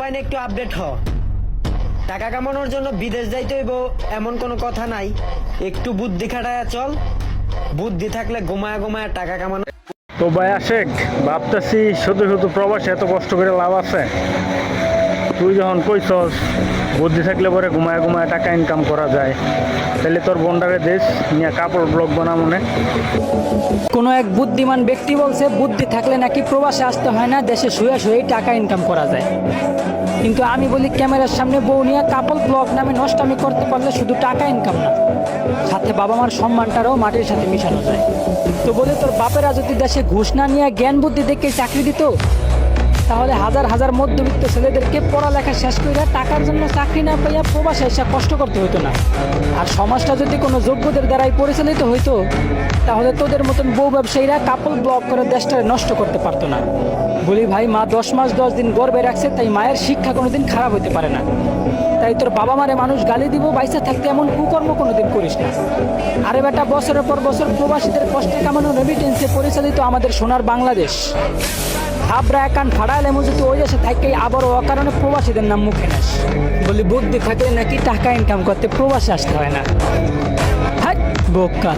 পাই না একটু আপডেট হ। টাকা কামানোর জন্য বিদেশ যাইতে হইব এমন কোনো কথা নাই, একটু বুদ্ধি খাটায়া চল। বুদ্ধি থাকলে ঘুমায়া ঘুমায়া টাকা কামানো। তো ভাই আশেক, ভাবতেছি শুধু শুধু প্রবাসে এত কষ্ট করে লাভ আছে? তুই যখন কইছস বুদ্ধি থাকলে পরে ঘুমায় ঘুমায় টাকা ইনকাম করা যায়, তাহলে তোর বন্ডারে দেশ নিয়ে কাপড় ব্লগ বানা মনে। কোনো এক বুদ্ধিমান ব্যক্তি বলছে বুদ্ধি থাকলে নাকি প্রবাসে আসতে হয় না, দেশে শুয়ে শুয়েই টাকা ইনকাম করা যায়। কিন্তু আমি বলি ক্যামেরার সামনে বউ নিয়ে কাপল ব্লগ নামে নষ্টামি করতে পারলে শুধু টাকা ইনকাম না, সাথে বাবা মার সম্মানটারও মাটির সাথে মিশানো যায়। তো বলে তোর বাপেরা যদি দেশে ঘুষ না নিয়ে জ্ঞান বুদ্ধি দেখে চাকরি দিত, তাহলে হাজার হাজার মধ্যবিত্ত ছেলেদেরকে পড়ালেখা শেষ করে টাকার জন্য চাকরি না পাইয়া প্রবাসে এসে কষ্ট করতে হতো না। আর সমাজটা যদি কোনো যোগ্যদের দ্বারাই পরিচালিত হইতো, তাহলে তোদের মতন বউ ব্যবসায়ীরা কাপল ব্লক করে দেশটাকে নষ্ট করতে পারতো না। বলি ভাই, মা 10 মাস 10 দিন গর্ভে রাখছে, তাই মায়ের শিক্ষা কোনোদিন খারাপ হতে পারে না। তাই তোর বাবা মারে মানুষ গালি দিব, বাইসা থাকতে এমন কুকর্ম কোনোদিন করিস না। আরে বেটা, বছরের পর বছর প্রবাসীদের কষ্টে কামানো রেমিটেন্সে পরিচালিত আমাদের সোনার বাংলাদেশ। হাবরা কান ফাড়াইলে যদি ওই দেশে থাকেই আবারও অকারণে প্রবাসীদের নাম মুখে নেস। বলি বুদ্ধি থাকলে নাকি টাকা ইনকাম করতে প্রবাসে আসতে হয় না। হ্যাঁ বোকা।